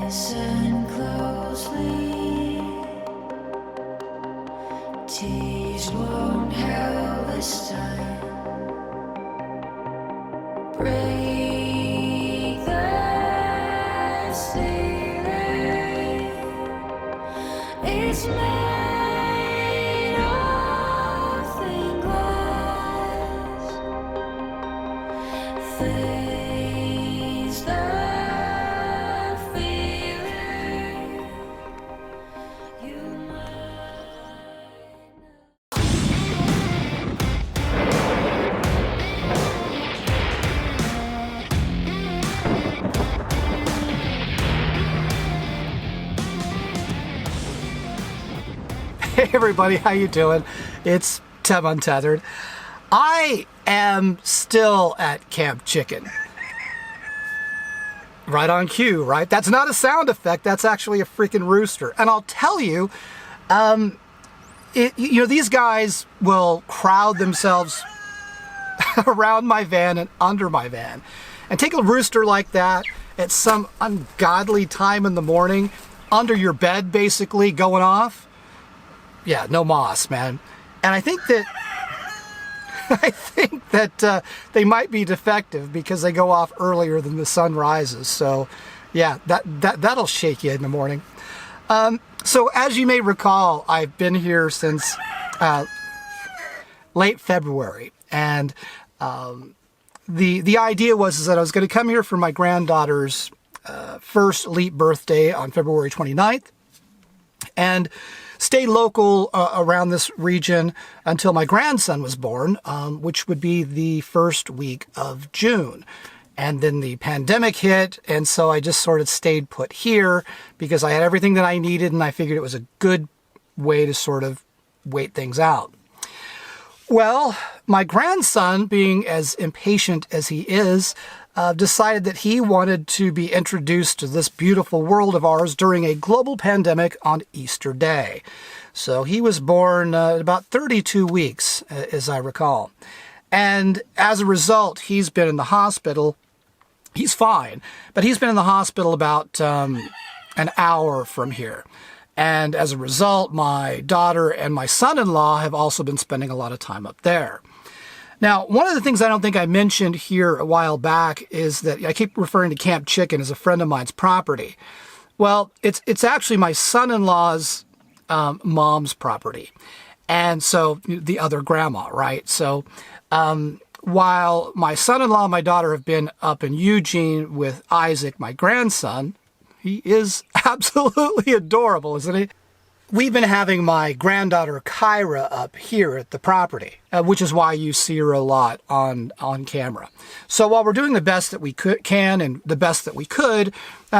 Listen closely. Tears won't help this time. Break the ceiling. It's made of thin glass. Face the feeling. You might. Hey everybody, how you doing? It's Tim Untethered. I am still at Camp Chicken. Right on cue, right? That's not a sound effect, that's actually a freaking rooster. And I'll tell you, these guys will crowd themselves around my van and under my van. And take a rooster like that at some ungodly time in the morning, under your bed basically, going off. Yeah, no moss, man. And I think that they might be defective because they go off earlier than the sun rises. So, yeah, that'll shake you in the morning. So as you may recall, I've been here since late February, and the idea was that I was going to come here for my granddaughter's first elite birthday on February 29th, and stay local around this region until my grandson was born, which would be the first week of June. And then the pandemic hit, and so I just sort of stayed put here because I had everything that I needed, and I figured it was a good way to sort of wait things out. Well, my grandson, being as impatient as he is, decided that he wanted to be introduced to this beautiful world of ours during a global pandemic on Easter Day. So he was born at about 32 weeks, as I recall. And as a result, he's been in the hospital. He's fine, but he's been in the hospital about an hour from here. And as a result, my daughter and my son-in-law have also been spending a lot of time up there. Now, one of the things I don't think I mentioned here a while back is that I keep referring to Camp Chicken as a friend of mine's property. Well, it's actually my son-in-law's mom's property. And so the other grandma, right? So while my son-in-law and my daughter have been up in Eugene with Isaac, my grandson, he is absolutely adorable, isn't he? We've been having my granddaughter Kyra up here at the property, which is why you see her a lot on camera. So while we're doing the best that we can and the best that we could,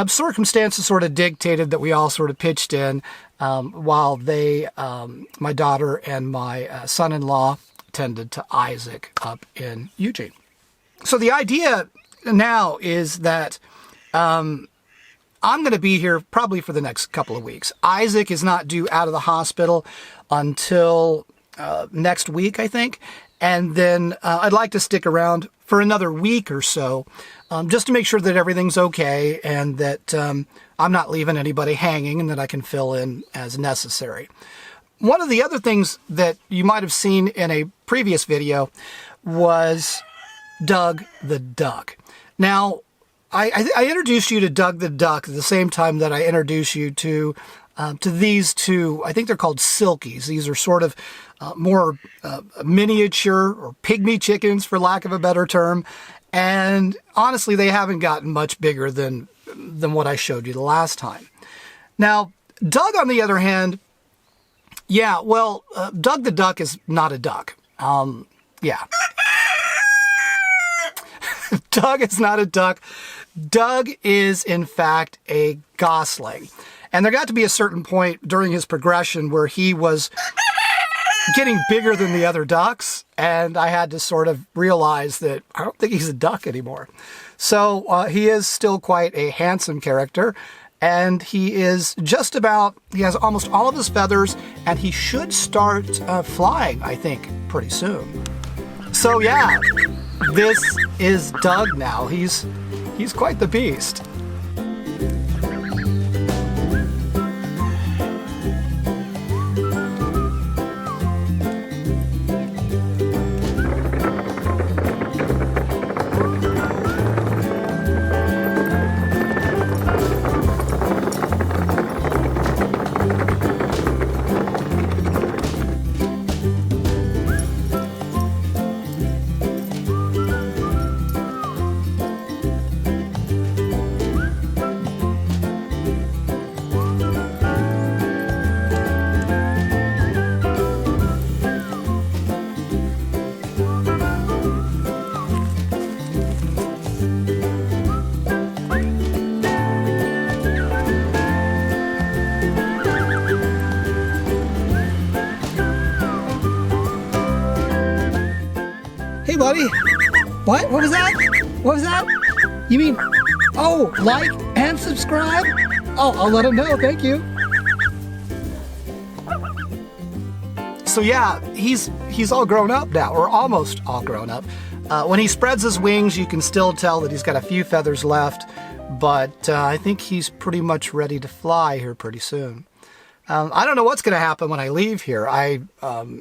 circumstances sort of dictated that we all sort of pitched in while my daughter and my son-in-law tended to Isaac up in Eugene. So the idea now is that I'm going to be here probably for the next couple of weeks. Isaac is not due out of the hospital until next week, I think. And then I'd like to stick around for another week or so, just to make sure that everything's okay and that I'm not leaving anybody hanging and that I can fill in as necessary. One of the other things that you might have seen in a previous video was Doug the Duck. Now, I introduced you to Doug the Duck at the same time that I introduced you to these two. I think they're called silkies. These are sort of more miniature or pygmy chickens, for lack of a better term. And honestly, they haven't gotten much bigger than what I showed you the last time. Now, Doug, on the other hand, yeah, well, Doug the Duck is not a duck. Yeah. Doug is not a duck. Doug is, in fact, a gosling. And there got to be a certain point during his progression where he was getting bigger than the other ducks, and I had to sort of realize that I don't think he's a duck anymore. So he is still quite a handsome character, and he has almost all of his feathers, and he should start flying, I think, pretty soon. So yeah, this is Doug now. He's quite the beast. buddy. What? What was that? What was that? You mean, oh, like and subscribe? Oh, I'll let him know. Thank you. So yeah, he's all grown up now, or almost all grown up. When he spreads his wings, you can still tell that he's got a few feathers left, but I think he's pretty much ready to fly here pretty soon. I don't know what's going to happen when I leave here.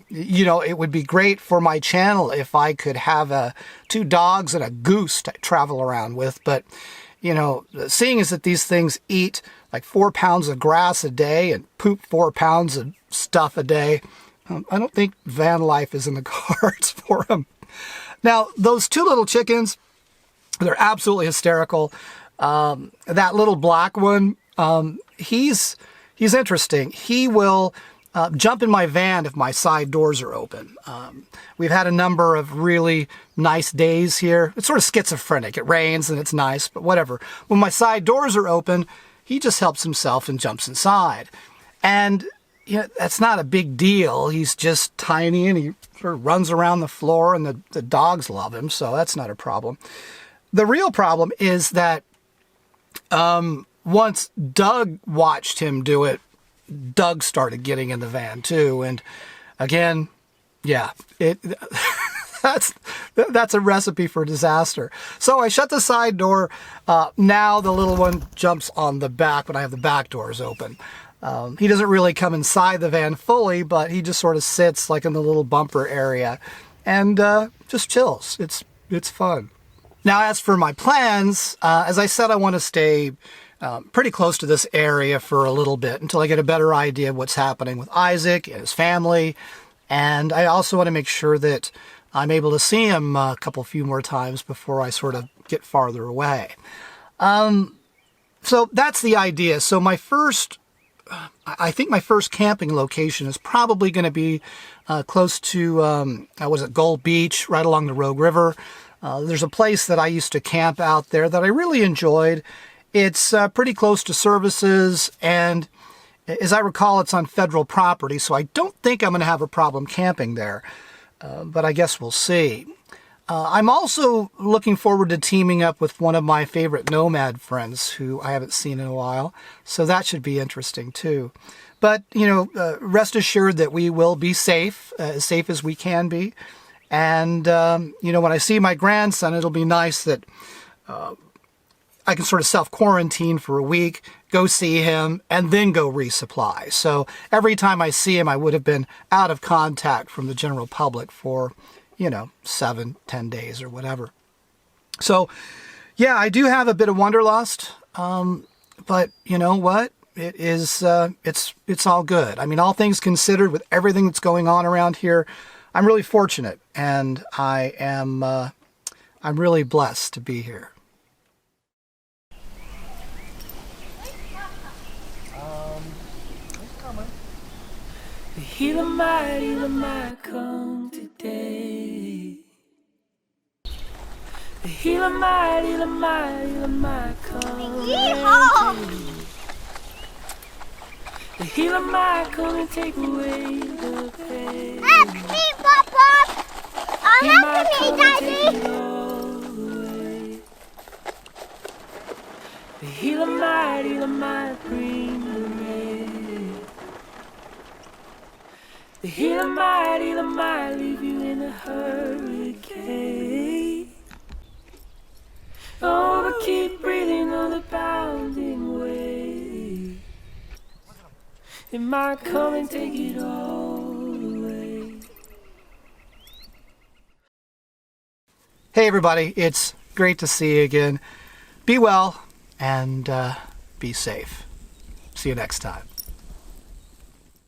You know, it would be great for my channel if I could have 2 dogs and a goose to travel around with, but, you know, seeing as that these things eat like 4 pounds of grass a day and poop 4 pounds of stuff a day, I don't think van life is in the cards for them. Now, those 2 little chickens, they're absolutely hysterical. That little black one, he's interesting. He will jump in my van if my side doors are open. We've had a number of really nice days here. It's sort of schizophrenic. It rains and it's nice, but whatever. When my side doors are open, he just helps himself and jumps inside. And yeah, that's not a big deal. He's just tiny and he sort of runs around the floor and the dogs love him, so that's not a problem. The real problem is that once Doug watched him do it, Doug started getting in the van too. And again, yeah, that's a recipe for disaster. So I shut the side door. Now the little one jumps on the back when I have the back doors open. He doesn't really come inside the van fully, but he just sort of sits like in the little bumper area and just chills. It's fun. Now, as for my plans, as I said, I want to stay pretty close to this area for a little bit until I get a better idea of what's happening with Isaac and his family. And I also want to make sure that I'm able to see him a few more times before I sort of get farther away. So that's the idea. So I think my first camping location is probably going to be close to, Gold Beach, right along the Rogue River. There's a place that I used to camp out there that I really enjoyed. It's pretty close to services, and as I recall, it's on federal property, so I don't think I'm going to have a problem camping there, but I guess we'll see. I'm also looking forward to teaming up with one of my favorite nomad friends who I haven't seen in a while, so that should be interesting too. But, you know, rest assured that we will be safe as we can be. And, you know, when I see my grandson, it'll be nice that I can sort of self-quarantine for a week, go see him, and then go resupply. So every time I see him, I would have been out of contact from the general public for, you know, 7-10 days or whatever. So, yeah, I do have a bit of wanderlust, but you know what? It is, it's all good. I mean, all things considered, with everything that's going on around here, I'm really fortunate, and I'm really blessed to be here. The healer might come today. The healer might come. Yeehaw! The healer might come and take away the pain. That's me, Papa! He Oh, might that's come me, and take Daddy! it all away. The healer might bring the rain. The healer might leave you in a hurricane. Oh, but keep breathing on the pounding wave. It might come and take it all away. Hey everybody, it's great to see you again. Be well and be safe. See you next time.